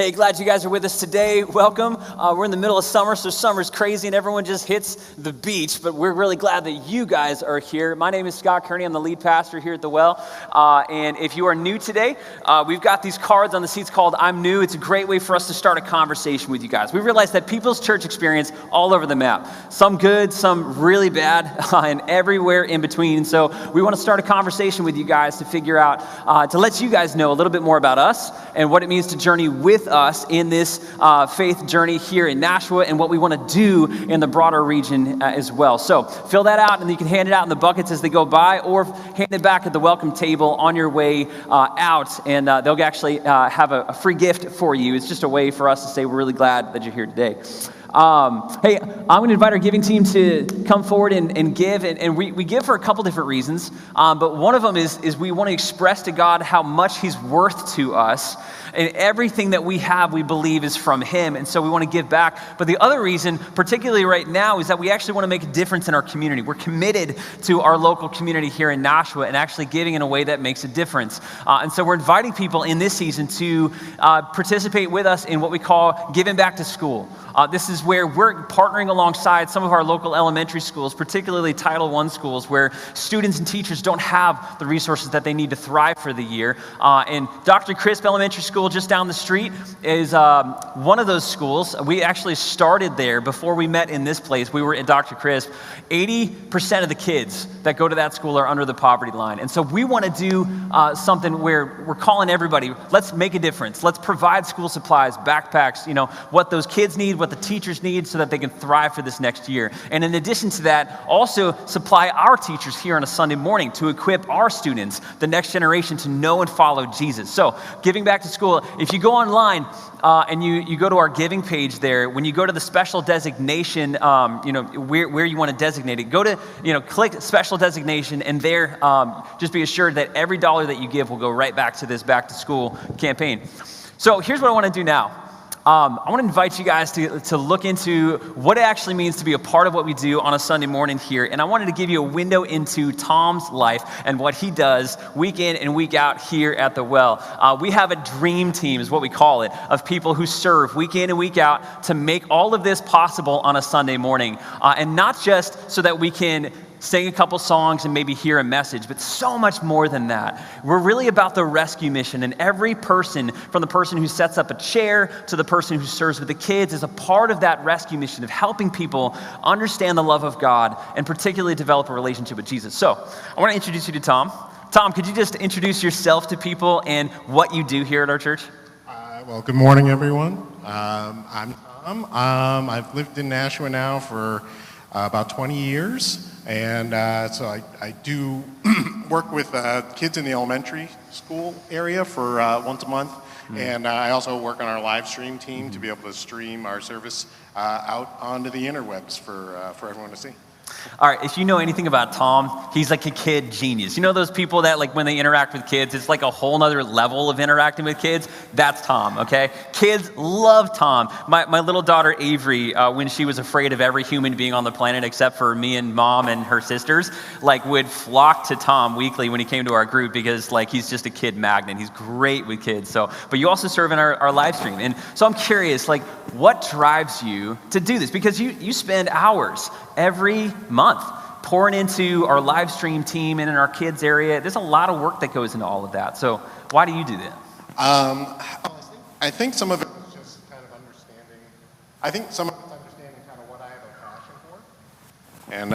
Hey, glad you guys are with us today. Welcome. We're in the middle of summer, so summer's crazy and everyone just hits the beach, but we're really glad that you guys are here. My name is Scott Kearney. I'm the lead pastor here at The Well. And if you are new today, we've got these cards on the seats called I'm New. It's a great way for us to start a conversation with you guys. We realize that people's church experience all over the map. Some good, some really bad, and everywhere in between. So we want to start a conversation with you guys to figure out, to let you guys know a little bit more about us and what it means to journey with us in this faith journey here in Nashua and what we want to do in the broader region as well. So fill that out and you can hand it out in the buckets as they go by, or hand it back at the welcome table on your way out, and they'll actually have a free gift for you. It's just a way for us to say we're really glad that you're here today. Hey, I'm going to invite our giving team to come forward and give, and we give for a couple different reasons, but one of them is we want to express to God how much He's worth to us, and everything that we have, we believe, is from Him, and so we want to give back. But the other reason, particularly right now, is that we actually want to make a difference in our community. We're committed to our local community here in Nashua and actually giving in a way that makes a difference. And so we're inviting people in this season to participate with us in what we call Giving Back to School. This is where we're partnering alongside some of our local elementary schools, particularly Title I schools, where students and teachers don't have the resources that they need to thrive for the year. And Dr. Crisp Elementary School just down the street is one of those schools. We actually started there before we met in this place. We were at Dr. Crisp. 80% of the kids that go to that school are under the poverty line. And so we want to do something where we're calling everybody, let's make a difference. Let's provide school supplies, backpacks, what those kids need, what the teachers need so that they can thrive for this next year. And in addition to that, also supply our teachers here on a Sunday morning to equip our students, the next generation, to know and follow Jesus. So Giving Back to School, if you go online and you go to our giving page there, when you go to the special designation, where you want to designate it, go to, click special designation, and there, just be assured that every dollar that you give will go right back to this back to school campaign. So here's what I want to do now. I want to invite you guys to look into what it actually means to be a part of what we do on a Sunday morning here. And I wanted to give you a window into Tom's life and what he does week in and week out here at The Well. We have a dream team, is what we call it, of people who serve week in and week out to make all of this possible on a Sunday morning. And not just so that we can sing a couple songs and maybe hear a message, but so much more than that. We're really about the rescue mission, and every person, from the person who sets up a chair to the person who serves with the kids, is a part of that rescue mission of helping people understand the love of God and particularly develop a relationship with Jesus. So I want to introduce you to Tom. Tom, could you just introduce yourself to people and what you do here at our church? Well, good morning, everyone. I'm Tom. I've lived in Nashua now for about 20 years. And so I do work with kids in the elementary school area for once a month. Mm-hmm. And I also work on our live stream team to be able to stream our service out onto the interwebs for everyone to see. All right, if you know anything about Tom, he's like a kid genius. You know those people that, like, when they interact with kids, it's like a whole nother level of interacting with kids? That's Tom, okay? Kids love Tom. My little daughter, Avery, when she was afraid of every human being on the planet except for me and mom and her sisters, would flock to Tom weekly when he came to our group because, he's just a kid magnet. He's great with kids. So, but you also serve in our live stream. And so I'm curious, what drives you to do this? Because you spend hours every month pouring into our live stream team and in our kids area. There's a lot of work that goes into all of that. So why do you do that? I think some of it is just kind of understanding. I think some of it's understanding kind of what I have a passion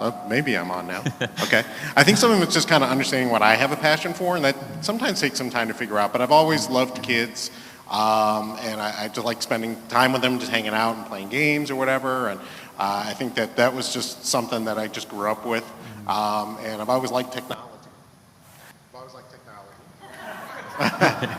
for. And maybe I'm on now. Okay. I think some of it's just kind of understanding what I have a passion for, and that sometimes takes some time to figure out. But I've always loved kids. And I just like spending time with them, just hanging out and playing games or whatever. And I think that was just something that I just grew up with. And I've always liked technology.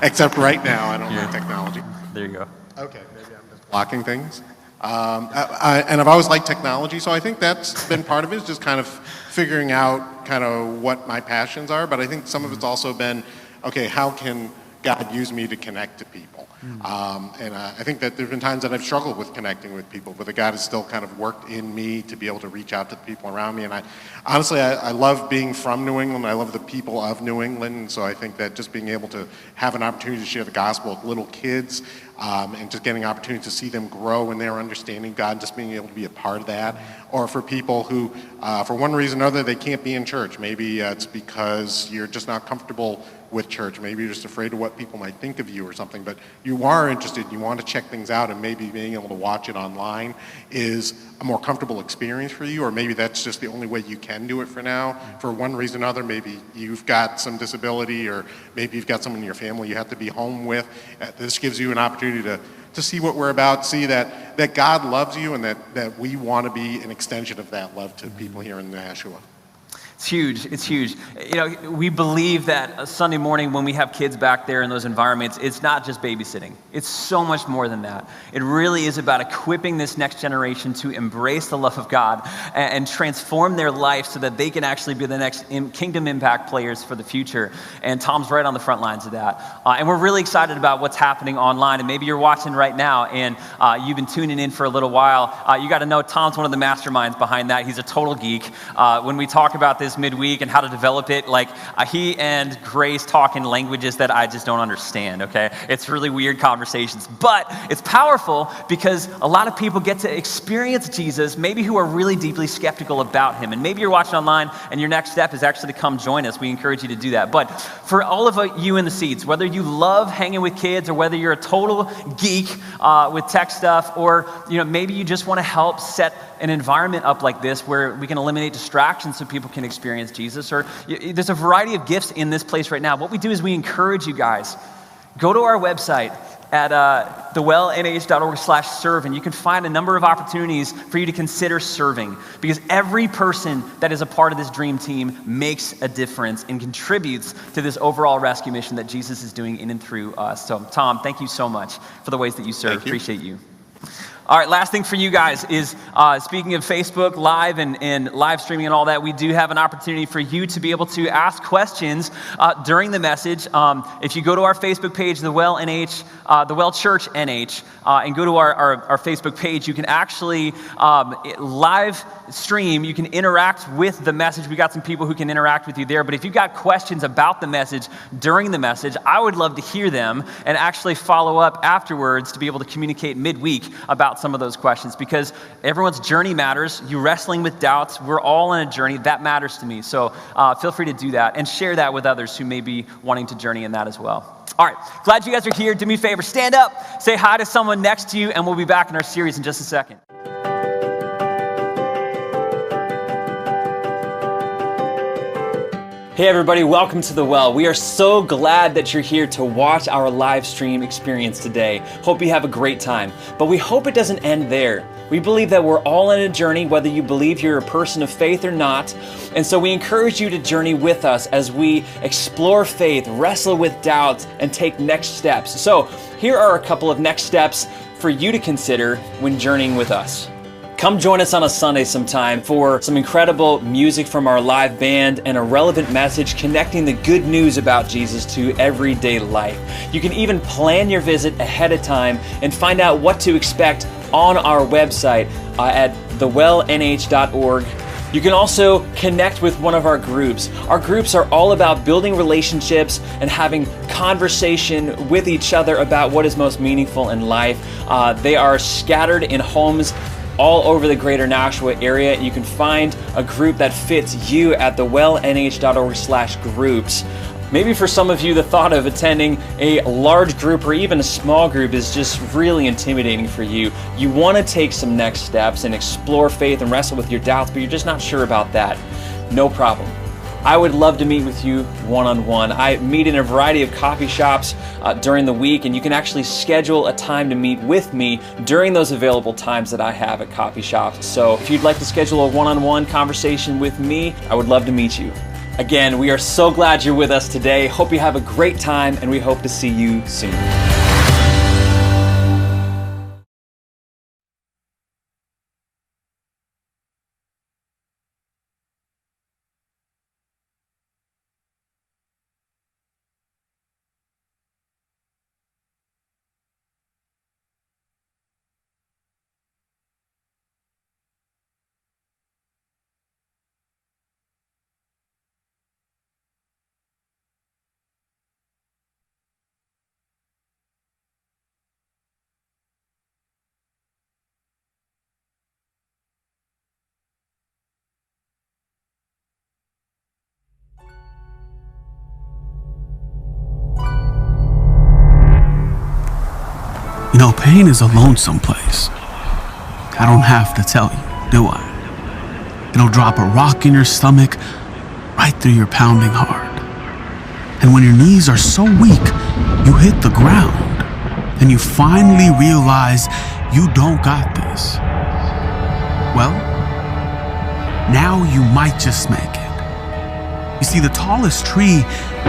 Except right now, I don't like technology. There you go. Okay, maybe I'm just blocking things. And I've always liked technology, so I think that's been part of it, is just kind of figuring out kind of what my passions are. But I think some of it's also been, okay, how can God use me to connect to people. And I think that there have been times that I've struggled with connecting with people, but that God has still kind of worked in me to be able to reach out to the people around me. And I love being from New England. I love the people of New England. And so I think that just being able to have an opportunity to share the gospel with little kids, and just getting an opportunity to see them grow in their understanding of God, just being able to be a part of that. Or for people who, for one reason or another, they can't be in church. Maybe it's because you're just not comfortable with church. Maybe you're just afraid of what people might think of you or something, but you are interested, you want to check things out, and maybe being able to watch it online is a more comfortable experience for you, or maybe that's just the only way you can do it for now. For one reason or another, maybe you've got some disability, or maybe you've got someone in your family you have to be home with. This gives you an opportunity to see what we're about, see that God loves you, and that we want to be an extension of that love to people here in Nashua. It's huge. It's huge. We believe that a Sunday morning when we have kids back there in those environments, it's not just babysitting. It's so much more than that. It really is about equipping this next generation to embrace the love of God and transform their life so that they can actually be the next kingdom impact players for the future. And Tom's right on the front lines of that. And we're really excited about what's happening online. And maybe you're watching right now and you've been tuning in for a little while. You got to know Tom's one of the masterminds behind that. He's a total geek. When we talk about this midweek and how to develop it, he and Grace talk in languages that I just don't understand, okay? It's really weird conversations, but it's powerful because a lot of people get to experience Jesus, maybe who are really deeply skeptical about him. And maybe you're watching online and your next step is actually to come join us. We encourage you to do that. But for all of you in the seats, whether you love hanging with kids or whether you're a total geek with tech stuff, or maybe you just want to help set an environment up like this where we can eliminate distractions so people can experience Jesus, or there's a variety of gifts in this place right now. What we do is we encourage you guys, go to our website at thewellnh.org/serve, and you can find a number of opportunities for you to consider serving, because every person that is a part of this dream team makes a difference and contributes to this overall rescue mission that Jesus is doing in and through us. So Tom, thank you so much for the ways that you serve. Appreciate you. All right, last thing for you guys is, speaking of Facebook Live and live streaming and all that, we do have an opportunity for you to be able to ask questions during the message. If you go to our Facebook page, the Well Church NH, and go to our Facebook page, you can actually live stream, you can interact with the message. We got some people who can interact with you there, but if you've got questions about the message during the message, I would love to hear them and actually follow up afterwards to be able to communicate midweek about some of those questions, because everyone's journey matters. You wrestling with doubts, we're all on a journey. That matters to me. So feel free to do that and share that with others who may be wanting to journey in that as well. All right, glad you guys are here. Do me a favor, stand up, say hi to someone next to you, and we'll be back in our series in just a second. Hey everybody, welcome to The Well. We are so glad that you're here to watch our live stream experience today. Hope you have a great time, but we hope it doesn't end there. We believe that we're all on a journey, whether you believe you're a person of faith or not, and so we encourage you to journey with us as we explore faith, wrestle with doubts, and take next steps. So here are a couple of next steps for you to consider when journeying with us. Come join us on a Sunday sometime for some incredible music from our live band and a relevant message connecting the good news about Jesus to everyday life. You can even plan your visit ahead of time and find out what to expect on our website at thewellnh.org. You can also connect with one of our groups. Our groups are all about building relationships and having conversation with each other about what is most meaningful in life. They are scattered in homes all over the greater Nashua area. You can find a group that fits you at thewellnh.org/groups. Maybe for some of you, the thought of attending a large group or even a small group is just really intimidating for you. You want to take some next steps and explore faith and wrestle with your doubts, but you're just not sure about that. No problem. I would love to meet with you one-on-one. I meet in a variety of coffee shops during the week, and you can actually schedule a time to meet with me during those available times that I have at coffee shops. So if you'd like to schedule a one-on-one conversation with me, I would love to meet you. Again, we are so glad you're with us today. Hope you have a great time, and we hope to see you soon. You know, pain is a lonesome place. I don't have to tell you, do I? It'll drop a rock in your stomach right through your pounding heart. And when your knees are so weak, you hit the ground and you finally realize you don't got this. Well, now you might just make it. You see, the tallest tree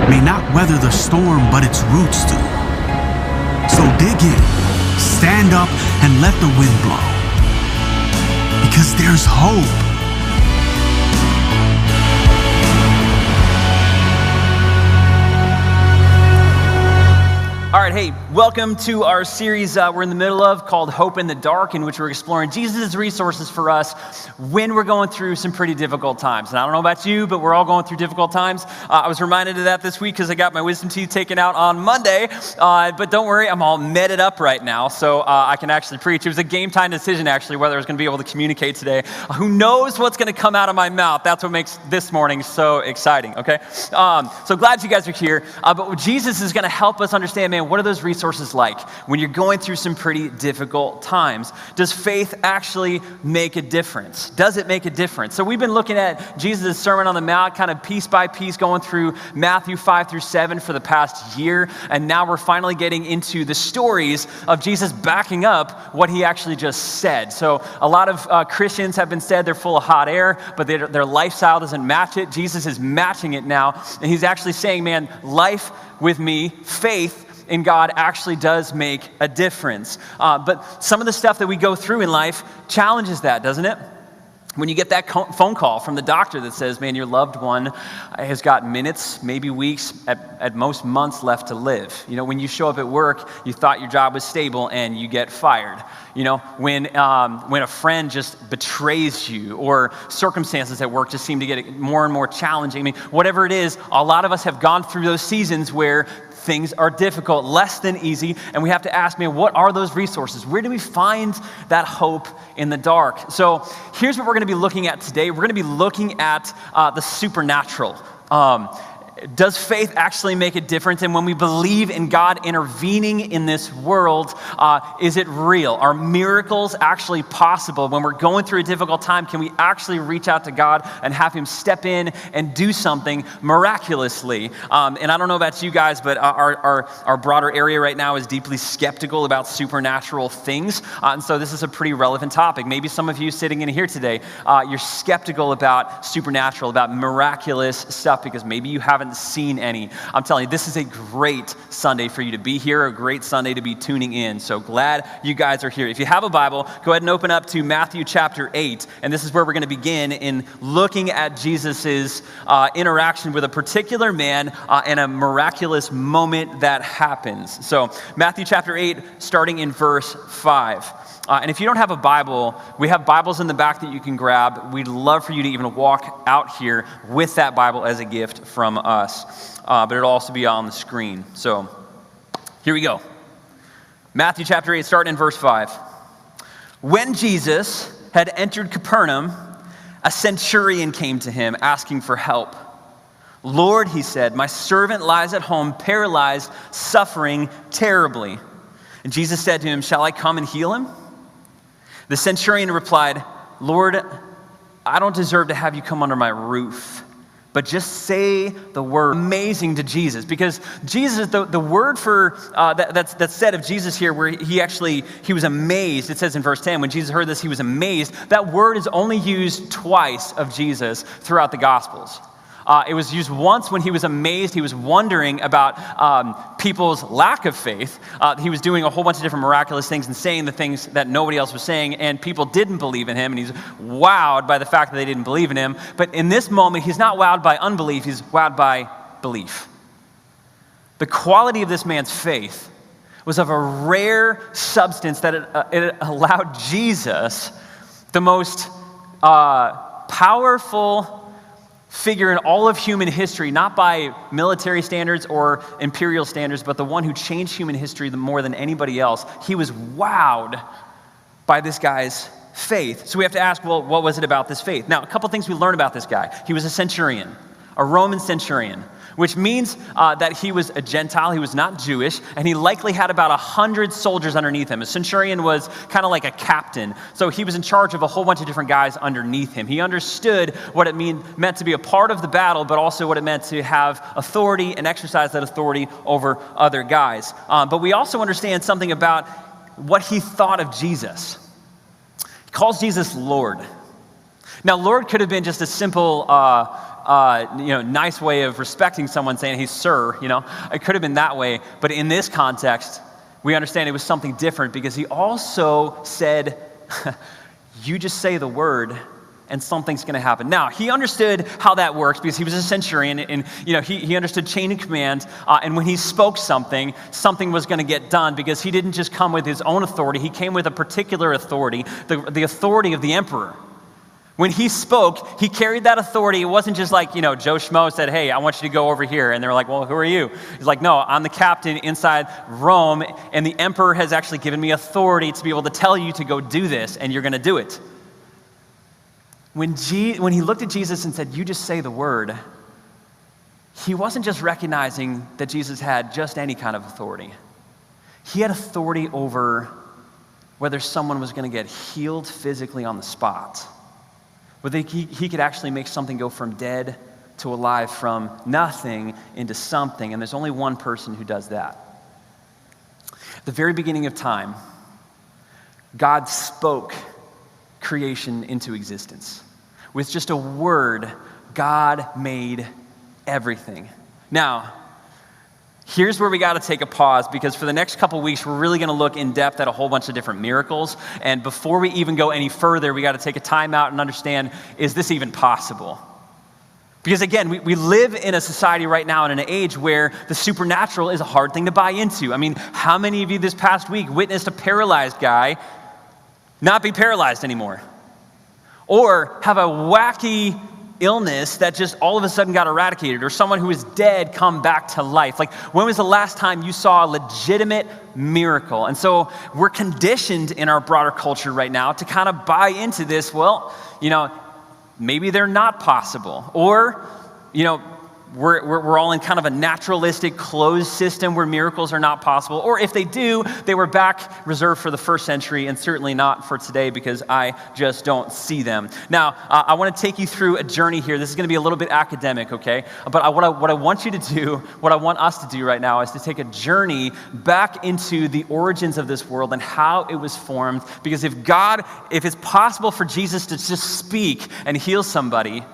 may not weather the storm, but its roots do. So dig in, stand up, and let the wind blow. Because there's hope. All right, hey, welcome to our series we're in the middle of called Hope in the Dark, in which we're exploring Jesus' resources for us when we're going through some pretty difficult times. And I don't know about you, but we're all going through difficult times. I was reminded of that this week because I got my wisdom teeth taken out on Monday. But don't worry, I'm all meted up right now, so I can actually preach. It was a game time decision, actually, whether I was going to be able to communicate today. Who knows what's going to come out of my mouth? That's what makes this morning so exciting, okay? So glad you guys are here. But Jesus is going to help us understand, man, what are those resources like when you're going through some pretty difficult times? Does faith actually make a difference? Does it make a difference? So we've been looking at Jesus' Sermon on the Mount, kind of piece by piece, going through Matthew 5 through 7 for the past year. And now we're finally getting into the stories of Jesus backing up what he actually just said. So a lot of Christians have been said they're full of hot air, but their lifestyle doesn't match it. Jesus is matching it now. And he's actually saying, man, life with me, faith in God actually does make a difference. But some of the stuff that we go through in life challenges that, doesn't it? When you get that phone call from the doctor that says, man, your loved one has got minutes, maybe weeks, at most months left to live. You know, when you show up at work, you thought your job was stable and you get fired. You know, when a friend just betrays you, or circumstances at work just seem to get more and more challenging. I mean, whatever it is, a lot of us have gone through those seasons where things are difficult, less than easy, and we have to ask, man, what are those resources? Where do we find that hope in the dark? So here's what we're going to be looking at today. We're going to be looking at the supernatural. Does faith actually make a difference? And when we believe in God intervening in this world, is it real? Are miracles actually possible? When we're going through a difficult time, can we actually reach out to God and have him step in and do something miraculously? And I don't know about you guys, but our broader area right now is deeply skeptical about supernatural things. And so this is a pretty relevant topic. Maybe some of you sitting in here today, you're skeptical about supernatural, about miraculous stuff, because maybe you haven't seen any. I'm telling you, this is a great Sunday for you to be here, a great Sunday to be tuning in. So glad you guys are here. If you have a Bible, go ahead and open up to Matthew chapter 8. And this is where we're going to begin in looking at Jesus's interaction with a particular man and a miraculous moment that happens. So Matthew chapter 8, starting in verse 5. And if you don't have a Bible, we have Bibles in the back that you can grab. We'd love for you to even walk out here with that Bible as a gift from us. But it'll also be on the screen. So here we go. Matthew chapter 8, starting in verse 5. When Jesus had entered Capernaum, a centurion came to him asking for help. Lord, he said, my servant lies at home, paralyzed, suffering terribly. And Jesus said to him, shall I come and heal him? The centurion replied, Lord, I don't deserve to have you come under my roof, but just say the word. Amazing to Jesus, because Jesus, the word for that's said of Jesus here, where he was amazed. It says in verse 10, when Jesus heard this, he was amazed. That word is only used twice of Jesus throughout the Gospels. It was used once when he was amazed. He was wondering about people's lack of faith. He was doing a whole bunch of different miraculous things and saying the things that nobody else was saying, and people didn't believe in him, and he's wowed by the fact that they didn't believe in him. But in this moment, he's not wowed by unbelief, he's wowed by belief. The quality of this man's faith was of a rare substance that it allowed Jesus, the most powerful figure in all of human history, not by military standards or imperial standards, but the one who changed human history more than anybody else. He was wowed by this guy's faith. So we have to ask, well, what was it about this faith? Now, a couple things we learn about this guy. He was a centurion. a Roman centurion, which means that he was a Gentile, he was not Jewish, and he likely had about 100 soldiers underneath him. A centurion was kind of like a captain, so he was in charge of a whole bunch of different guys underneath him. He understood what it meant to be a part of the battle, but also what it meant to have authority and exercise that authority over other guys. But we also understand something about what he thought of Jesus. He calls Jesus Lord. Now, Lord could have been just a simple nice way of respecting someone, saying, hey, sir, it could have been that way. But in this context, we understand it was something different because he also said, you just say the word and something's going to happen. Now, he understood how that works because he was a centurion and he understood chain of command. And when he spoke something was going to get done because he didn't just come with his own authority. He came with a particular authority, the authority of the emperor. When he spoke, he carried that authority. It wasn't just like, Joe Schmo said, hey, I want you to go over here. And they were like, well, who are you? He's like, no, I'm the captain inside Rome, and the emperor has actually given me authority to be able to tell you to go do this, and you're going to do it. When he looked at Jesus and said, you just say the word, he wasn't just recognizing that Jesus had just any kind of authority. He had authority over whether someone was going to get healed physically on the spot. Whether he could actually make something go from dead to alive, from nothing into something, and there's only one person who does that. At the very beginning of time, God spoke creation into existence. With just a word, God made everything. Now, here's where we got to take a pause because for the next couple weeks, we're really going to look in depth at a whole bunch of different miracles. And before we even go any further, we got to take a time out and understand, is this even possible? Because again, we live in a society right now in an age where the supernatural is a hard thing to buy into. I mean, how many of you this past week witnessed a paralyzed guy not be paralyzed anymore? Or have a wacky illness that just all of a sudden got eradicated, or someone who is dead come back to life? Like, when was the last time you saw a legitimate miracle? And so we're conditioned in our broader culture right now to kind of buy into this, well, maybe they're not possible. Or, we're all in kind of a naturalistic closed system where miracles are not possible. Or if they do, they were back reserved for the first century and certainly not for today because I just don't see them. Now, I want to take you through a journey here. This is going to be a little bit academic, okay? But what I want you to do, what I want us to do right now is to take a journey back into the origins of this world and how it was formed. Because if it's possible for Jesus to just speak and heal somebody,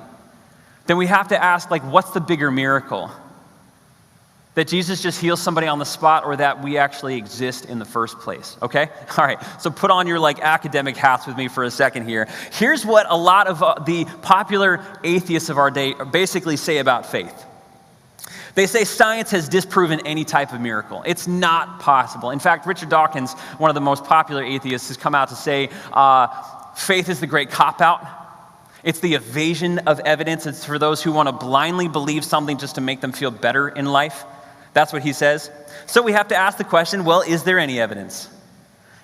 then we have to ask, what's the bigger miracle? That Jesus just heals somebody on the spot, or that we actually exist in the first place, okay? All right, so put on your academic hats with me for a second here. Here's what a lot of the popular atheists of our day basically say about faith. They say science has disproven any type of miracle. It's not possible. In fact, Richard Dawkins, one of the most popular atheists, has come out to say faith is the great cop-out. It's the evasion of evidence. It's for those who want to blindly believe something just to make them feel better in life. That's what he says. So we have to ask the question, well, is there any evidence?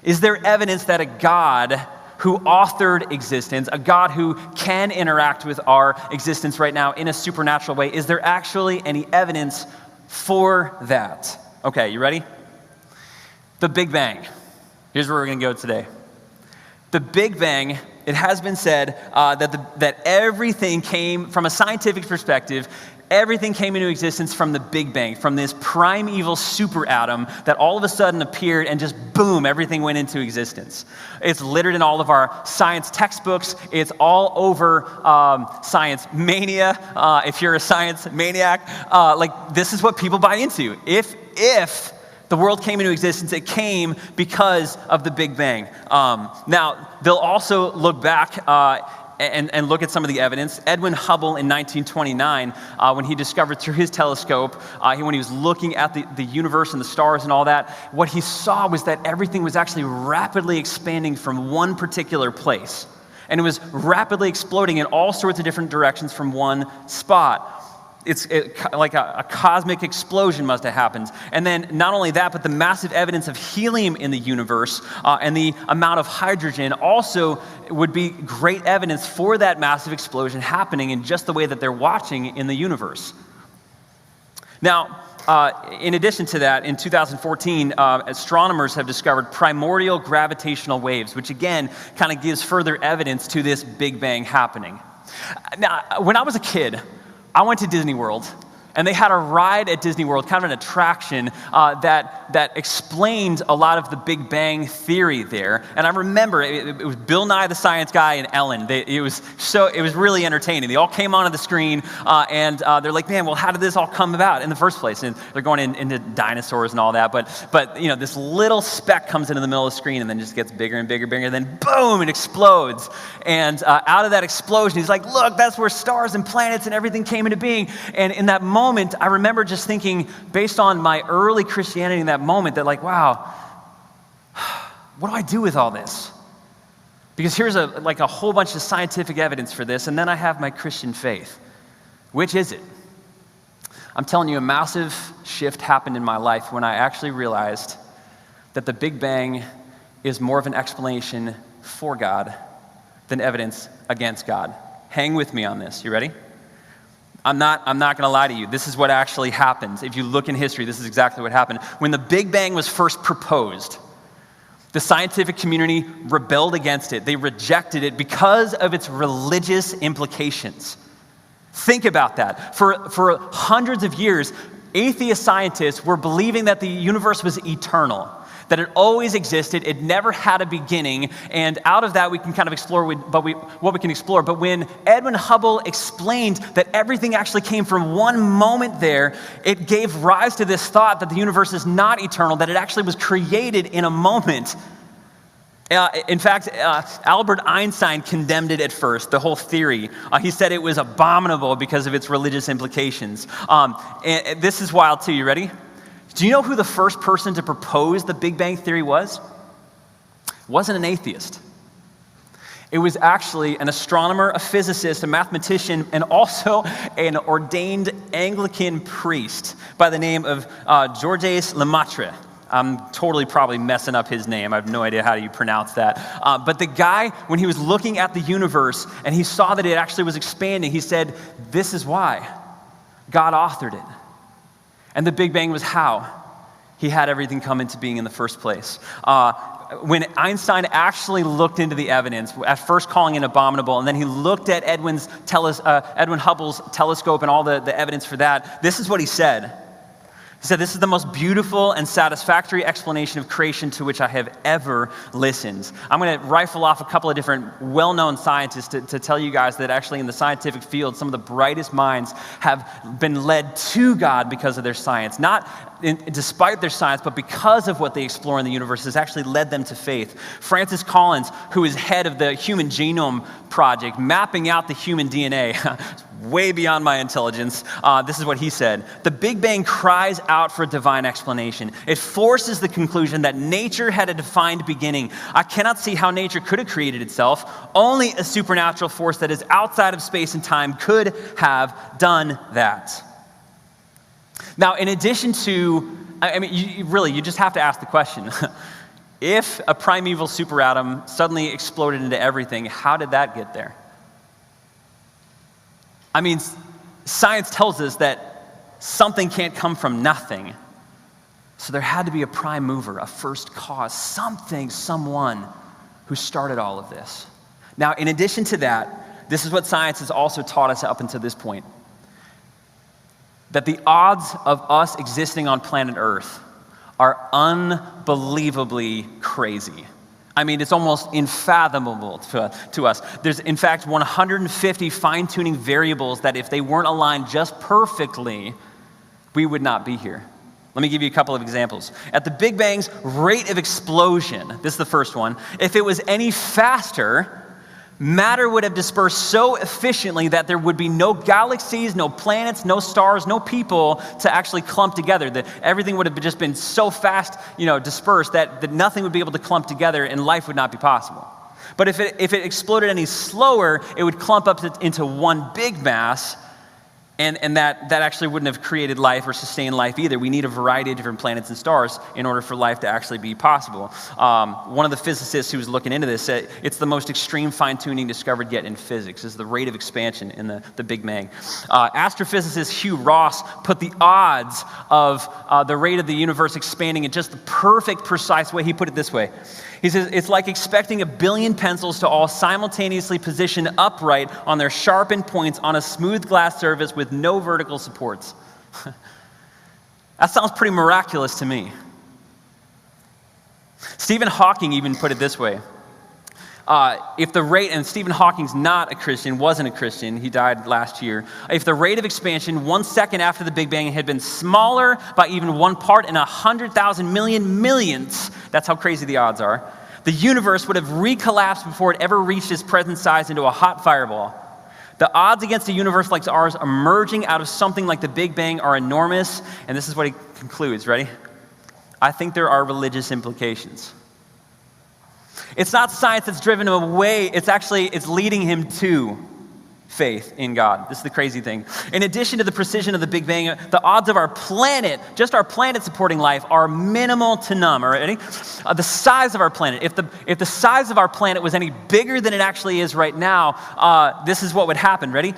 Is there evidence that a God who authored existence, a God who can interact with our existence right now in a supernatural way, is there actually any evidence for that? Okay, you ready? The Big Bang. Here's where we're going to go today. The Big Bang, it has been said that everything came, from a scientific perspective, everything came into existence from the Big Bang, from this primeval superatom that all of a sudden appeared and just boom, everything went into existence. It's littered in all of our science textbooks. It's all over Science Mania. If you're a science maniac, this is what people buy into. If the world came into existence, it came because of the Big Bang. Now, they'll also look back and look at some of the evidence. Edwin Hubble in 1929, when he discovered through his telescope, when he was looking at the universe and the stars and all that, what he saw was that everything was actually rapidly expanding from one particular place. And it was rapidly exploding in all sorts of different directions from one spot. Like a cosmic explosion must have happened. And then not only that, but the massive evidence of helium in the universe and the amount of hydrogen also would be great evidence for that massive explosion happening in just the way that they're watching in the universe. Now, in addition to that, in 2014, astronomers have discovered primordial gravitational waves, which again kind of gives further evidence to this Big Bang happening. Now, when I was a kid, I went to Disney World, and they had a ride at Disney World, kind of an attraction that explained a lot of the Big Bang theory there. And I remember it was Bill Nye the Science Guy and Ellen. It was really entertaining. They all came onto the screen, and they're like, "Man, well, how did this all come about in the first place?" And they're going into dinosaurs and all that. But this little speck comes into the middle of the screen, and then just gets bigger and bigger and bigger, and then boom, it explodes. And out of that explosion, he's like, "Look, that's where stars and planets and everything came into being." And in that moment, I remember just thinking, based on my early Christianity in that moment, that like, wow, what do I do with all this? Because here's a whole bunch of scientific evidence for this, and then I have my Christian faith. Which is it? I'm telling you, a massive shift happened in my life when I actually realized that the Big Bang is more of an explanation for God than evidence against God. Hang with me on this. You ready? I'm not going to lie to you. This is what actually happened. If you look in history, this is exactly what happened. When the Big Bang was first proposed, the scientific community rebelled against it. They rejected it because of its religious implications. Think about that. For hundreds of years, atheist scientists were believing that the universe was eternal, that it always existed, it never had a beginning, and out of that we can kind of explore what we can explore. But when Edwin Hubble explained that everything actually came from one moment there, it gave rise to this thought that the universe is not eternal, that it actually was created in a moment. In fact, Albert Einstein condemned it at first, the whole theory. He said it was abominable because of its religious implications. And this is wild too, you ready? Do you know who the first person to propose the Big Bang Theory was? It wasn't an atheist. It was actually an astronomer, a physicist, a mathematician, and also an ordained Anglican priest by the name of Georges Lemaitre. I'm totally probably messing up his name. I have no idea how you pronounce that. But the guy, when he was looking at the universe and he saw that it actually was expanding, he said, "This is why God authored it." And the Big Bang was how he had everything come into being in the first place. When Einstein actually looked into the evidence, at first calling it abominable, and then he looked at Edwin Hubble's telescope and all the evidence for that, this is what he said. He said, "This is the most beautiful and satisfactory explanation of creation to which I have ever listened." I'm going to rifle off a couple of different well-known scientists to tell you guys that actually in the scientific field, some of the brightest minds have been led to God because of their science. Not despite their science, but because of what they explore in the universe has actually led them to faith. Francis Collins, who is head of the Human Genome Project, mapping out the human DNA, way beyond my intelligence. This is what he said. "The Big Bang cries out for a divine explanation. It forces the conclusion that nature had a defined beginning. I cannot see how nature could have created itself. Only a supernatural force that is outside of space and time could have done that." Now, in addition to, you just have to ask the question, if a primeval superatom suddenly exploded into everything, how did that get there? I mean, science tells us that something can't come from nothing. So there had to be a prime mover, a first cause, someone who started all of this. Now, in addition to that, this is what science has also taught us up until this point. That the odds of us existing on planet Earth are unbelievably crazy. I mean, it's almost unfathomable to us. There's, in fact, 150 fine-tuning variables that if they weren't aligned just perfectly, we would not be here. Let me give you a couple of examples. At the Big Bang's rate of explosion, this is the first one, if it was any faster, matter would have dispersed so efficiently that there would be no galaxies, no planets, no stars, no people to actually clump together. That everything would have just been so fast, dispersed that nothing would be able to clump together and life would not be possible. But if it exploded any slower, it would clump up into one big mass And that actually wouldn't have created life or sustained life either. We need a variety of different planets and stars in order for life to actually be possible. One of the physicists who was looking into this said it's the most extreme fine-tuning discovered yet in physics, is the rate of expansion in the Big Bang. Astrophysicist Hugh Ross put the odds of the rate of the universe expanding in just the perfect, precise way. He put it this way. He says, it's like expecting 1 billion pencils to all simultaneously position upright on their sharpened points on a smooth glass surface with no vertical supports. That sounds pretty miraculous to me. Stephen Hawking even put it this way. If the rate, and Stephen Hawking's not a Christian, wasn't a Christian, he died last year. If the rate of expansion 1 second after the Big Bang had been smaller by even 1 part in 100,000 million millionths, that's how crazy the odds are, the universe would have recollapsed before it ever reached its present size into a hot fireball. The odds against a universe like ours emerging out of something like the Big Bang are enormous, and this is what he concludes, ready? I think there are religious implications. It's not science that's driven him away, it's leading him to faith in God. This is the crazy thing. In addition to the precision of the Big Bang, the odds of our planet, just our planet supporting life, are minimal to none. All right, ready? The size of our planet. If the size of our planet was any bigger than it actually is right now, this is what would happen. Ready?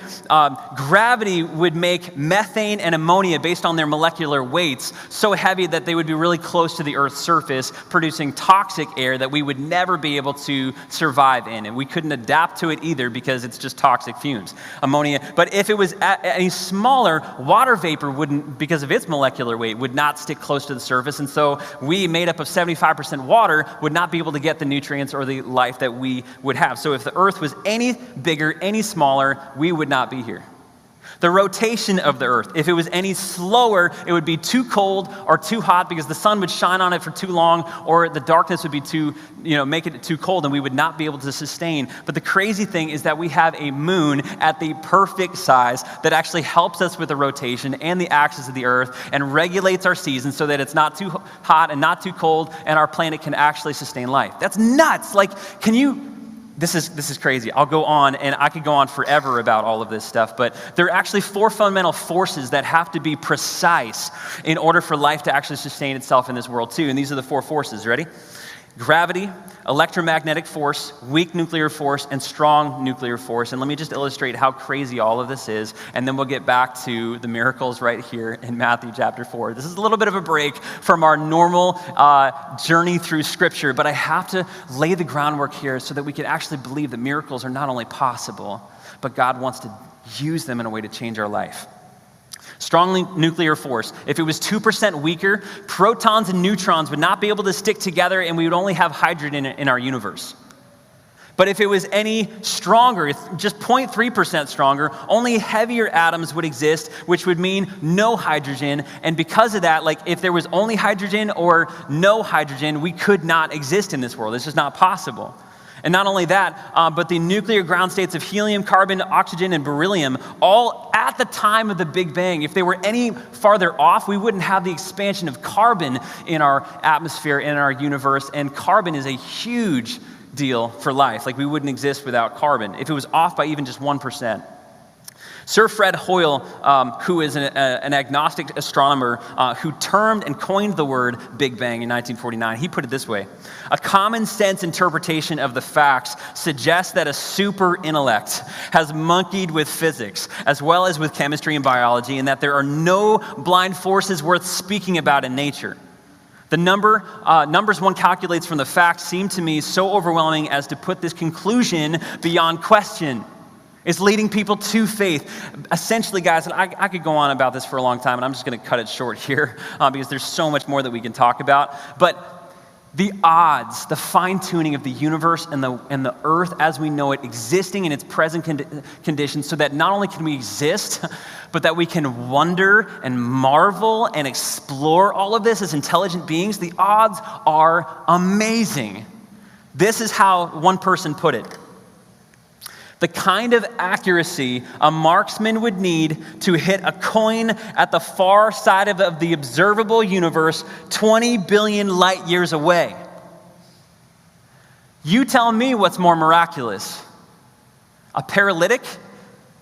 Gravity would make methane and ammonia, based on their molecular weights, so heavy that they would be really close to the Earth's surface, producing toxic air that we would never be able to survive in. And we couldn't adapt to it either because it's just toxic fumes. Ammonia. But if it was any smaller, water vapor wouldn't, because of its molecular weight, would not stick close to the surface. And so we, made up of 75% water, would not be able to get the nutrients or the life that we would have. So if the Earth was any bigger, any smaller, we would not be here. The rotation of the Earth, if it was any slower, it would be too cold or too hot because the sun would shine on it for too long, or the darkness would be make it too cold, and we would not be able to sustain. But the crazy thing is that we have a moon at the perfect size that actually helps us with the rotation and the axis of the Earth and regulates our seasons so that it's not too hot and not too cold, and our planet can actually sustain life. That's nuts. This is crazy. I'll go on, and I could go on forever about all of this stuff, but there are actually 4 fundamental forces that have to be precise in order for life to actually sustain itself in this world too, and these are the 4 forces. Ready? Gravity, electromagnetic force, weak nuclear force, and strong nuclear force. And let me just illustrate how crazy all of this is, and then we'll get back to the miracles right here in Matthew chapter 4. This is a little bit of a break from our normal journey through Scripture, but I have to lay the groundwork here so that we can actually believe that miracles are not only possible, but God wants to use them in a way to change our life. Strong nuclear force. If it was 2% weaker, protons and neutrons would not be able to stick together, and we would only have hydrogen in our universe. But if it was any stronger, just 0.3% stronger, only heavier atoms would exist, which would mean no hydrogen. And because of that, if there was only hydrogen or no hydrogen, we could not exist in this world. It's just not possible. And not only that, but the nuclear ground states of helium, carbon, oxygen, and beryllium, all at the time of the Big Bang, if they were any farther off, we wouldn't have the expansion of carbon in our atmosphere, in our universe. And carbon is a huge deal for life. We wouldn't exist without carbon if it was off by even just 1%. Sir Fred Hoyle, who is an agnostic astronomer who termed and coined the word Big Bang in 1949, he put it this way: a common sense interpretation of the facts suggests that a super intellect has monkeyed with physics as well as with chemistry and biology, and that there are no blind forces worth speaking about in nature. The numbers one calculates from the facts seem to me so overwhelming as to put this conclusion beyond question. It's leading people to faith. Essentially, guys, and I could go on about this for a long time, and I'm just going to cut it short here because there's so much more that we can talk about. But the odds, the fine-tuning of the universe and the earth as we know it existing in its present condition, so that not only can we exist, but that we can wonder and marvel and explore all of this as intelligent beings, the odds are amazing. This is how one person put it: the kind of accuracy a marksman would need to hit a coin at the far side of the observable universe 20 billion light years away. You tell me what's more miraculous: a paralytic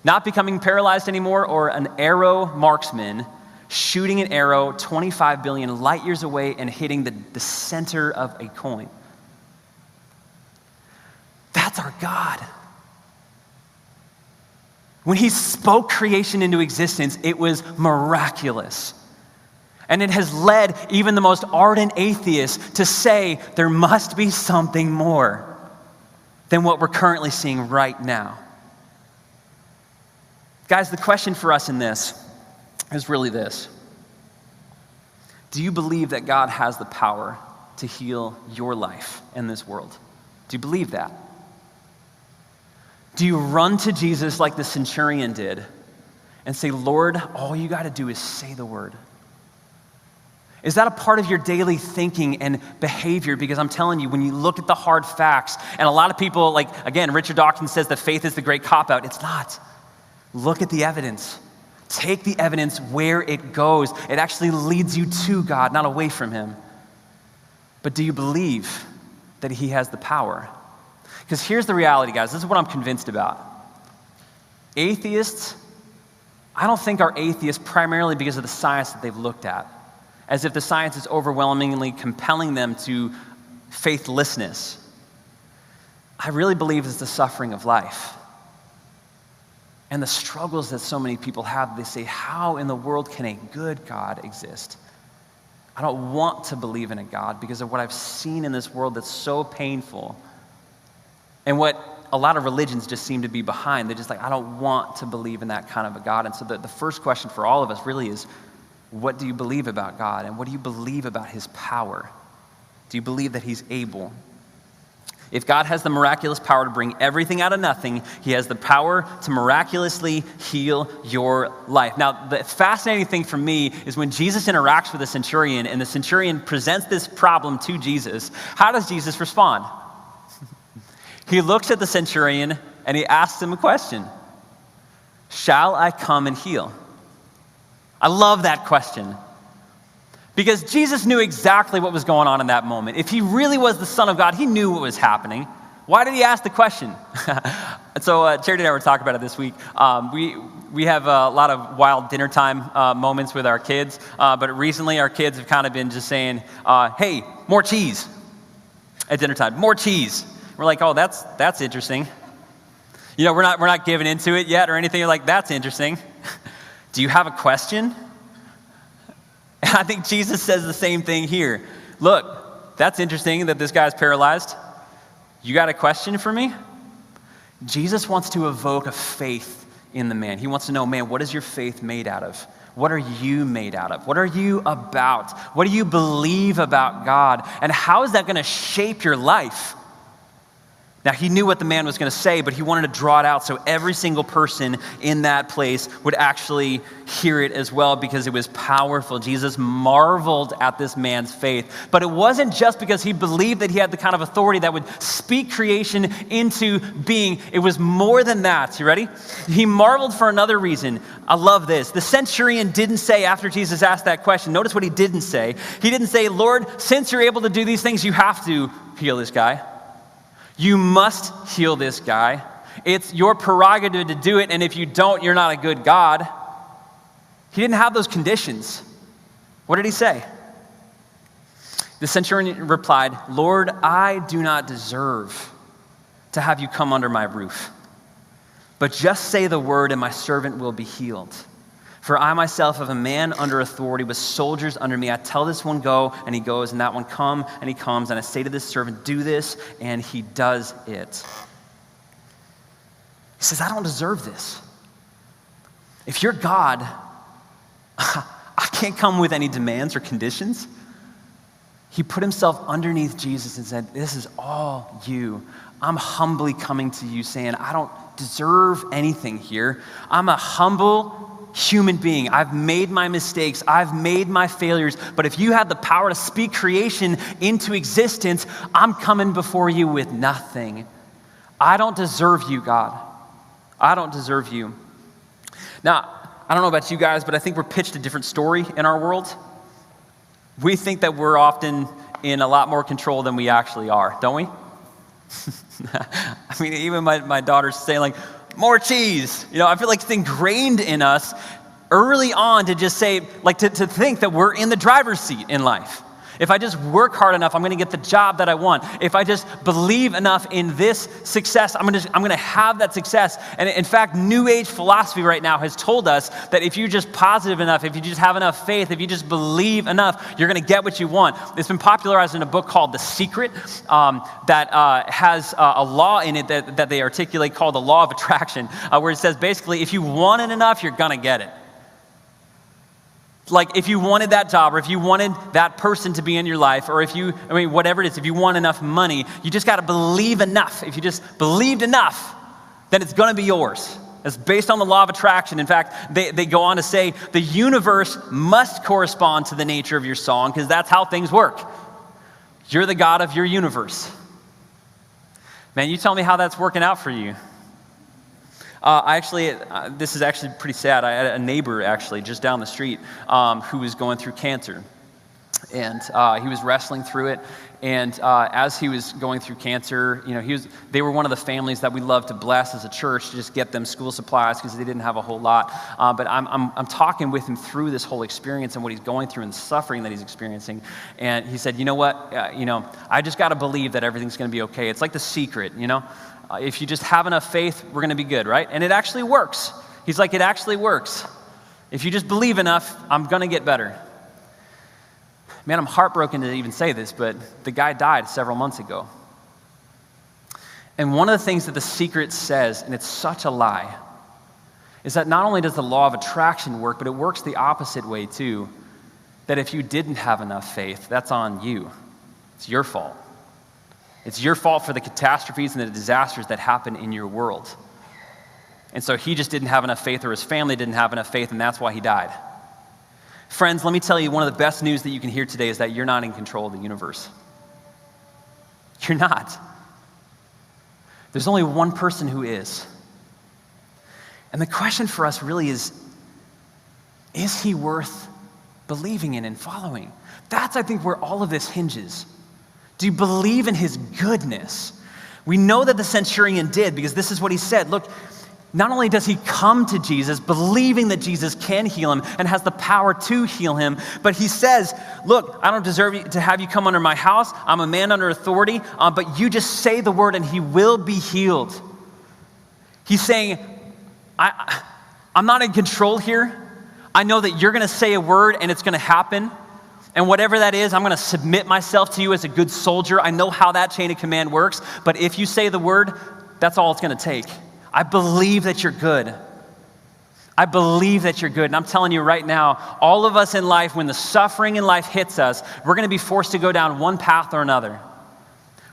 Not becoming paralyzed anymore, or an arrow marksman shooting an arrow 25 billion light years away and hitting the center of a coin. That's our God. When he spoke creation into existence, it was miraculous. And it has led even the most ardent atheists to say there must be something more than what we're currently seeing right now. Guys, the question for us in this is really this. Do you believe that God has the power to heal your life in this world? Do you believe that? Do you run to Jesus like the centurion did and say, Lord, all you got to do is say the word? Is that a part of your daily thinking and behavior? Because I'm telling you, when you look at the hard facts, and a lot of people, like, again, Richard Dawkins says that faith is the great cop-out. It's not. Look at the evidence. Take the evidence where it goes. It actually leads you to God, not away from him. But do you believe that he has the power? Because here's the reality, guys. This is what I'm convinced about. Atheists, I don't think are atheists primarily because of the science that they've looked at, as if the science is overwhelmingly compelling them to faithlessness. I really believe it's the suffering of life and the struggles that so many people have. They say, how in the world can a good God exist? I don't want to believe in a God because of what I've seen in this world that's so painful, and what a lot of religions just seem to be behind. They're just like, I don't want to believe in that kind of a God. And so the first question for all of us really is, what do you believe about God? And what do you believe about his power? Do you believe that he's able? If God has the miraculous power to bring everything out of nothing, he has the power to miraculously heal your life. Now, the fascinating thing for me is when Jesus interacts with the centurion and the centurion presents this problem to Jesus, how does Jesus respond? He looks at the centurion and he asks him a question. Shall I come and heal? I love that question. Because Jesus knew exactly what was going on in that moment. If he really was the Son of God, he knew what was happening. Why did he ask the question? So Charity and I were talking about it this week. We have a lot of wild dinner time moments with our kids. But recently our kids have kind of been just saying, hey, more cheese at dinner time. More cheese. We're like, oh, that's interesting. You know, we're not giving into it yet or anything. You're like, that's interesting. Do you have a question? And I think Jesus says the same thing here. Look, that's interesting that this guy's paralyzed. You got a question for me? Jesus wants to evoke a faith in the man. He wants to know, man, what is your faith made out of? What are you made out of? What are you about? What do you believe about God? And how is that going to shape your life? Now, he knew what the man was going to say, but he wanted to draw it out so every single person in that place would actually hear it as well, because it was powerful. Jesus marveled at this man's faith. But it wasn't just because he believed that he had the kind of authority that would speak creation into being. It was more than that. You ready? He marveled for another reason. I love this. The centurion didn't say, after Jesus asked that question, notice what he didn't say. He didn't say, Lord, since you're able to do these things, you have to heal this guy. You must heal this guy. It's your prerogative to do it, and if you don't, you're not a good God. He didn't have those conditions. What did he say? The centurion replied, Lord, I do not deserve to have you come under my roof, but just say the word and my servant will be healed. For I myself have a man under authority with soldiers under me. I tell this one, go, and he goes, and that one, come, and he comes. And I say to this servant, do this, and he does it. He says, I don't deserve this. If you're God, I can't come with any demands or conditions. He put himself underneath Jesus and said, this is all you. I'm humbly coming to you saying, I don't deserve anything here. I'm a humble human being. I've made my mistakes. I've made my failures. But if you have the power to speak creation into existence, I'm coming before you with nothing. I don't deserve you, God. I don't deserve you. Now, I don't know about you guys, but I think we're pitched a different story in our world. We think that we're often in a lot more control than we actually are, don't we? I mean, even my daughter's saying like, more cheese. I feel like it's ingrained in us early on to just say, like to think that we're in the driver's seat in life. If I just work hard enough, I'm going to get the job that I want. If I just believe enough in this success, I'm going to have that success. And in fact, New Age philosophy right now has told us that if you're just positive enough, if you just have enough faith, if you just believe enough, you're going to get what you want. It's been popularized in a book called The Secret that has a law in it that they articulate called the law of attraction, where it says basically, if you want it enough, you're going to get it. Like if you wanted that job, or if you wanted that person to be in your life, or whatever it is, if you want enough money, you just got to believe enough. If you just believed enough, then it's going to be yours. It's based on the law of attraction. In fact, they go on to say the universe must correspond to the nature of your song because that's how things work. You're the God of your universe. Man, you tell me how that's working out for you. This is actually pretty sad. I had a neighbor actually just down the street who was going through cancer. And he was wrestling through it. And as he was going through cancer, they were one of the families that we love to bless as a church to just get them school supplies because they didn't have a whole lot. But I'm talking with him through this whole experience and what he's going through and the suffering that he's experiencing. And he said, you know what? I just got to believe that everything's going to be okay. It's like The Secret, if you just have enough faith, we're going to be good, right? And it actually works. He's like, it actually works. If you just believe enough, I'm going to get better. Man, I'm heartbroken to even say this, but the guy died several months ago. And one of the things that The Secret says, and it's such a lie, is that not only does the law of attraction work, but it works the opposite way too. That if you didn't have enough faith, that's on you. It's your fault. It's your fault for the catastrophes and the disasters that happen in your world. And so he just didn't have enough faith, or his family didn't have enough faith, and that's why he died. Friends, let me tell you, one of the best news that you can hear today is that you're not in control of the universe. You're not. There's only one person who is. And the question for us really is he worth believing in and following? That's, I think, where all of this hinges. Do you believe in his goodness? We know that the centurion did, because this is what he said. Look, not only does he come to Jesus believing that Jesus can heal him and has the power to heal him, but he says, look, I don't deserve to have you come under my house. I'm a man under authority, but you just say the word and he will be healed. He's saying, I'm not in control here. I know that you're going to say a word and it's going to happen. And whatever that is, I'm going to submit myself to you as a good soldier. I know how that chain of command works. But if you say the word, that's all it's going to take. I believe that you're good. I believe that you're good. And I'm telling you right now, all of us in life, when the suffering in life hits us, we're going to be forced to go down one path or another.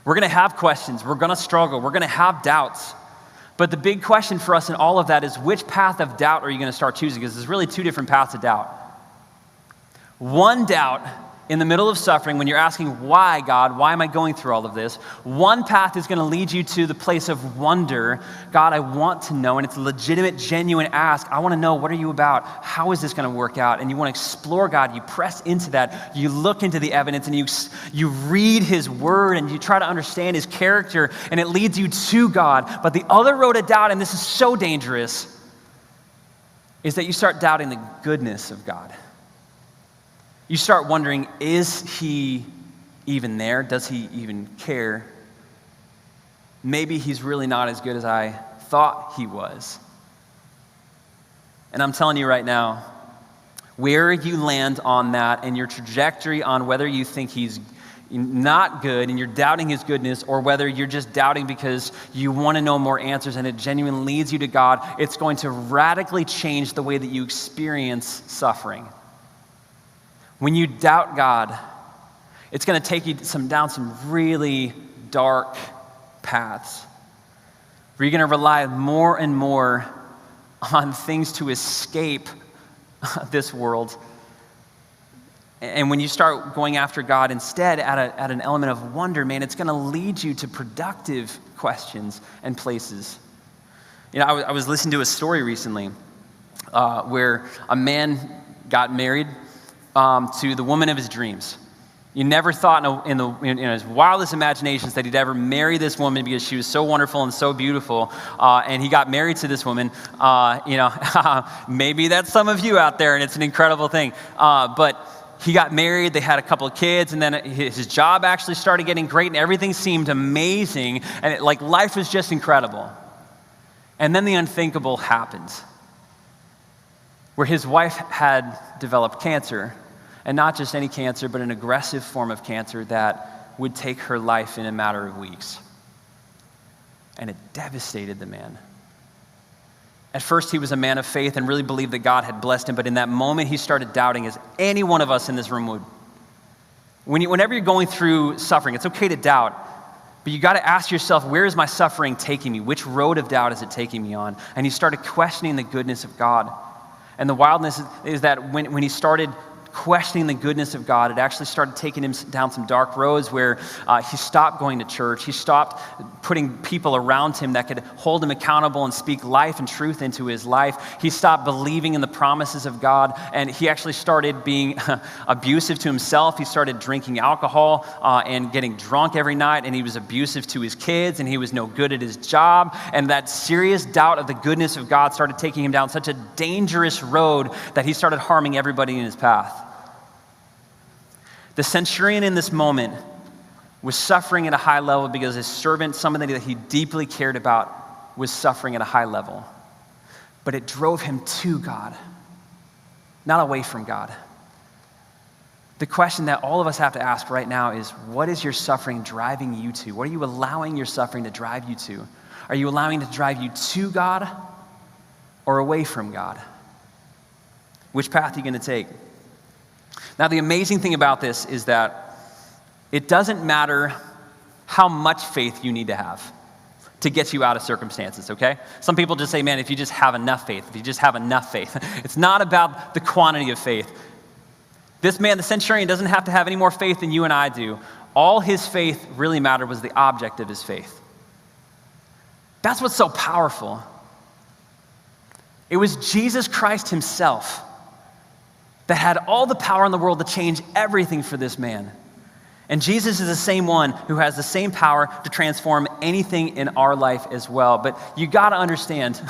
We're going to have questions. We're going to struggle. We're going to have doubts. But the big question for us in all of that is, which path of doubt are you going to start choosing? Because there's really two different paths of doubt. One doubt in the middle of suffering, when you're asking, why, God? Why am I going through all of this? One path is going to lead you to the place of wonder. God, I want to know, and it's a legitimate, genuine ask. I want to know, what are you about? How is this going to work out? And you want to explore God. You press into that. You look into the evidence, and you read his word, and you try to understand his character, and it leads you to God. But the other road of doubt, and this is so dangerous, is that you start doubting the goodness of God. You start wondering, is he even there? Does he even care? Maybe he's really not as good as I thought he was. And I'm telling you right now, where you land on that and your trajectory on whether you think he's not good and you're doubting his goodness, or whether you're just doubting because you want to know more answers and it genuinely leads you to God, it's going to radically change the way that you experience suffering. When you doubt God, it's going to take you down some really dark paths where you're going to rely more and more on things to escape this world. And when you start going after God instead at an element of wonder, man, it's going to lead you to productive questions and places. I was listening to a story recently where a man got married to the woman of his dreams. You never thought in his wildest imaginations that he'd ever marry this woman because she was so wonderful and so beautiful. And he got married to this woman. Maybe that's some of you out there, and it's an incredible thing. But he got married, they had a couple of kids, and then his job actually started getting great, and everything seemed amazing, and life was just incredible. And then the unthinkable happened, where his wife had developed cancer. And not just any cancer, but an aggressive form of cancer that would take her life in a matter of weeks. And it devastated the man. At first, he was a man of faith and really believed that God had blessed him, but in that moment, he started doubting, as any one of us in this room would. Whenever you're going through suffering, it's okay to doubt, but you got to ask yourself, where is my suffering taking me? Which road of doubt is it taking me on? And he started questioning the goodness of God. And the wildness is that when he started questioning the goodness of God, it actually started taking him down some dark roads where he stopped going to church. He stopped putting people around him that could hold him accountable and speak life and truth into his life. He stopped believing in the promises of God, and he actually started being abusive to himself. He started drinking alcohol and getting drunk every night, and he was abusive to his kids, and he was no good at his job. And that serious doubt of the goodness of God started taking him down such a dangerous road that he started harming everybody in his path. The centurion in this moment was suffering at a high level because his servant, somebody that he deeply cared about, was suffering at a high level. But it drove him to God, not away from God. The question that all of us have to ask right now is, what is your suffering driving you to? What are you allowing your suffering to drive you to? Are you allowing it to drive you to God or away from God? Which path are you going to take? Now, the amazing thing about this is that it doesn't matter how much faith you need to have to get you out of circumstances, okay? Some people just say, man, if you just have enough faith, if you just have enough faith. It's not about the quantity of faith. This man, the centurion, doesn't have to have any more faith than you and I do. All his faith really mattered was the object of his faith. That's what's so powerful. It was Jesus Christ himself that had all the power in the world to change everything for this man. And Jesus is the same one who has the same power to transform anything in our life as well. But you got to understand,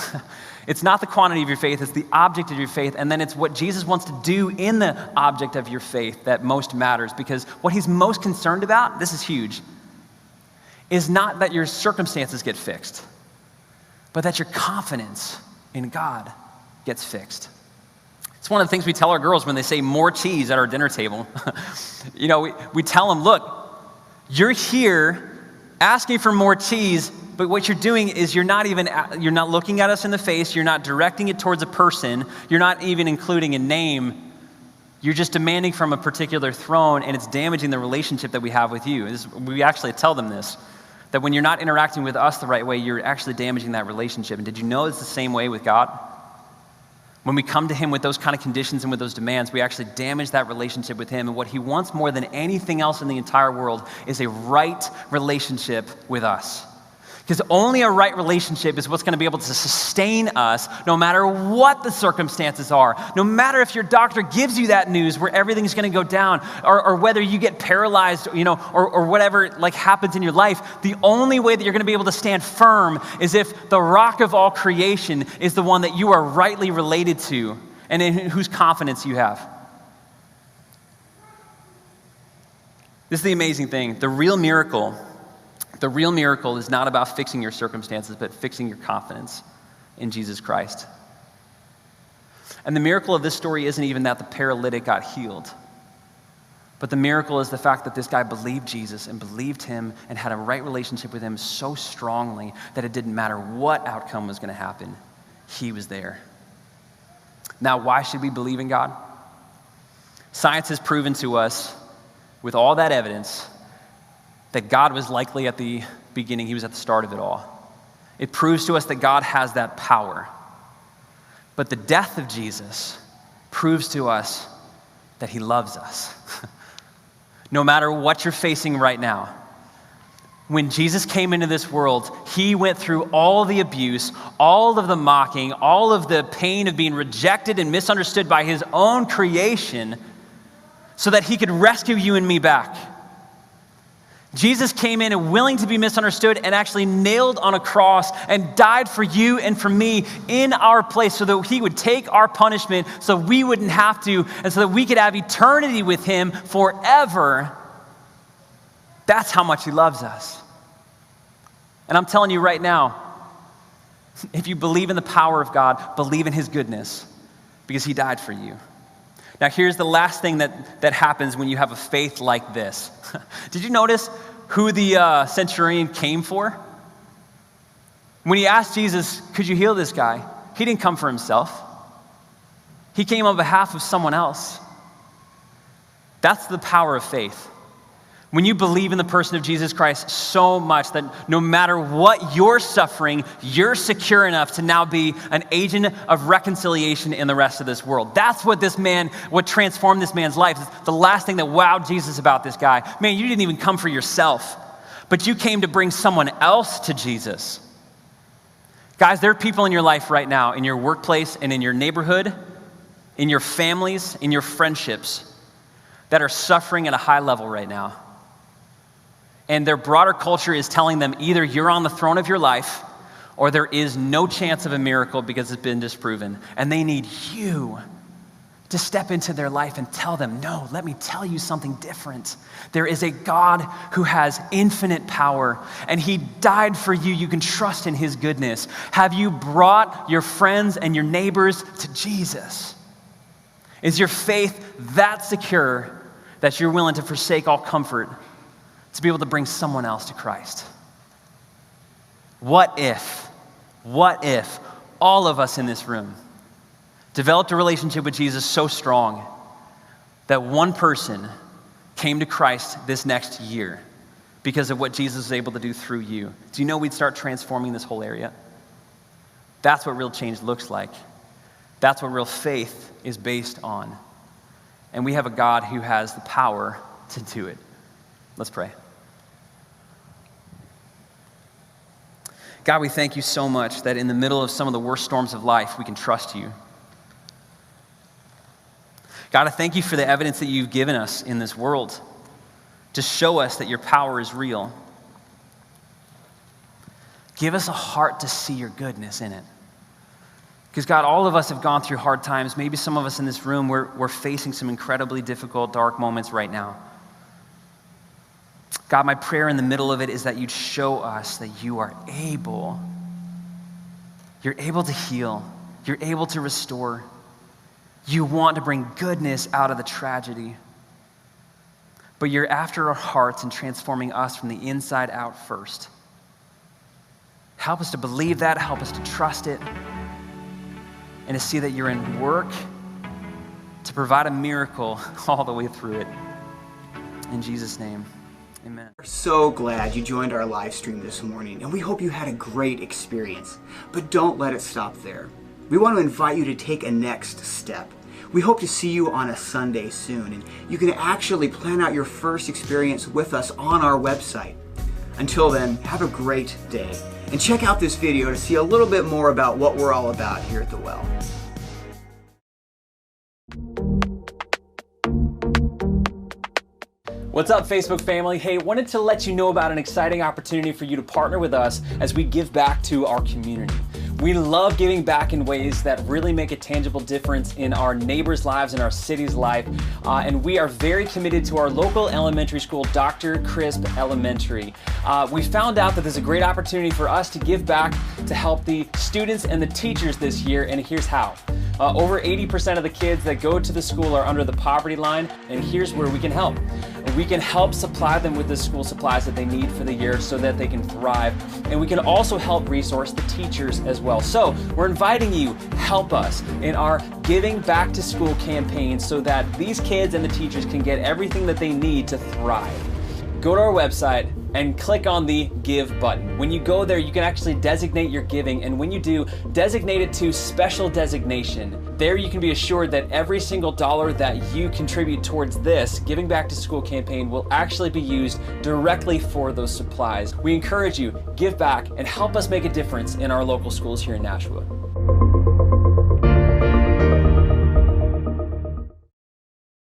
it's not the quantity of your faith, it's the object of your faith, and then it's what Jesus wants to do in the object of your faith that most matters. Because what he's most concerned about, this is huge, is not that your circumstances get fixed, but that your confidence in God gets fixed. It's one of the things we tell our girls when they say more cheese at our dinner table. We tell them, look, you're here asking for more cheese, but what you're doing is you're not looking at us in the face, you're not directing it towards a person, you're not even including a name, you're just demanding from a particular throne, and it's damaging the relationship that we have with you. We actually tell them this, that when you're not interacting with us the right way, you're actually damaging that relationship. And did you know it's the same way with God? When we come to him with those kind of conditions and with those demands, we actually damage that relationship with him. And what he wants more than anything else in the entire world is a right relationship with us. Because only a right relationship is what's going to be able to sustain us no matter what the circumstances are. No matter if your doctor gives you that news where everything's going to go down, or whether you get paralyzed, or whatever happens in your life, the only way that you're going to be able to stand firm is if the rock of all creation is the one that you are rightly related to and in whose confidence you have. This is the amazing thing. The real miracle is not about fixing your circumstances, but fixing your confidence in Jesus Christ. And the miracle of this story isn't even that the paralytic got healed, but the miracle is the fact that this guy believed Jesus and believed him and had a right relationship with him so strongly that it didn't matter what outcome was going to happen. He was there. Now, why should we believe in God? Science has proven to us, with all that evidence, that God was likely at the beginning, he was at the start of it all. It proves to us that God has that power. But the death of Jesus proves to us that he loves us. No matter what you're facing right now, when Jesus came into this world, he went through all the abuse, all of the mocking, all of the pain of being rejected and misunderstood by his own creation, so that he could rescue you and me back. Jesus came in and willing to be misunderstood and actually nailed on a cross and died for you and for me in our place so that he would take our punishment so we wouldn't have to, and so that we could have eternity with him forever. That's how much he loves us. And I'm telling you right now, if you believe in the power of God, believe in his goodness, because he died for you. Now, here's the last thing that happens when you have a faith like this. Did you notice who the centurion came for? When he asked Jesus, could you heal this guy? He didn't come for himself. He came on behalf of someone else. That's the power of faith. When you believe in the person of Jesus Christ so much that no matter what you're suffering, you're secure enough to now be an agent of reconciliation in the rest of this world. That's what what transformed this man's life. It's the last thing that wowed Jesus about this guy. Man, you didn't even come for yourself, but you came to bring someone else to Jesus. Guys, there are people in your life right now, in your workplace and in your neighborhood, in your families, in your friendships, that are suffering at a high level right now. And their broader culture is telling them either you're on the throne of your life or there is no chance of a miracle because it's been disproven. And they need you to step into their life and tell them, no, let me tell you something different. There is a God who has infinite power, and he died for you. You can trust in his goodness. Have you brought your friends and your neighbors to Jesus? Is your faith that secure that you're willing to forsake all comfort to be able to bring someone else to Christ? What if all of us in this room developed a relationship with Jesus so strong that one person came to Christ this next year because of what Jesus was able to do through you? Do you know we'd start transforming this whole area? That's what real change looks like. That's what real faith is based on. And we have a God who has the power to do it. Let's pray. God, we thank you so much that in the middle of some of the worst storms of life, we can trust you. God, I thank you for the evidence that you've given us in this world to show us that your power is real. Give us a heart to see your goodness in it. Because God, all of us have gone through hard times. Maybe some of us in this room, we're facing some incredibly difficult, dark moments right now. God, my prayer in the middle of it is that you'd show us that you are able. You're able to heal. You're able to restore. You want to bring goodness out of the tragedy. But you're after our hearts and transforming us from the inside out first. Help us to believe that. Help us to trust it. And to see that you're in work to provide a miracle all the way through it. In Jesus' name. Amen. We're so glad you joined our live stream this morning, and we hope you had a great experience. But don't let it stop there. We want to invite you to take a next step. We hope to see you on a Sunday soon, and you can actually plan out your first experience with us on our website. Until then, have a great day, and check out this video to see a little bit more about what we're all about here at The Well. What's up, Facebook family? Hey, wanted to let you know about an exciting opportunity for you to partner with us as we give back to our community. We love giving back in ways that really make a tangible difference in our neighbors' lives and our city's life. And we are very committed to our local elementary school, Dr. Crisp Elementary. We found out that there's a great opportunity for us to give back to help the students and the teachers this year, and here's how. Over 80% of the kids that go to the school are under the poverty line, and here's where we can help. We can help supply them with the school supplies that they need for the year so that they can thrive. And we can also help resource the teachers as well. So we're inviting you, help us in our Giving Back to School campaign so that these kids and the teachers can get everything that they need to thrive. Go to our website and click on the Give button. When you go there, you can actually designate your giving, and when you do, designate it to special designation. There you can be assured that every single dollar that you contribute towards this Giving Back to School campaign will actually be used directly for those supplies. We encourage you, give back and help us make a difference in our local schools here in Nashua.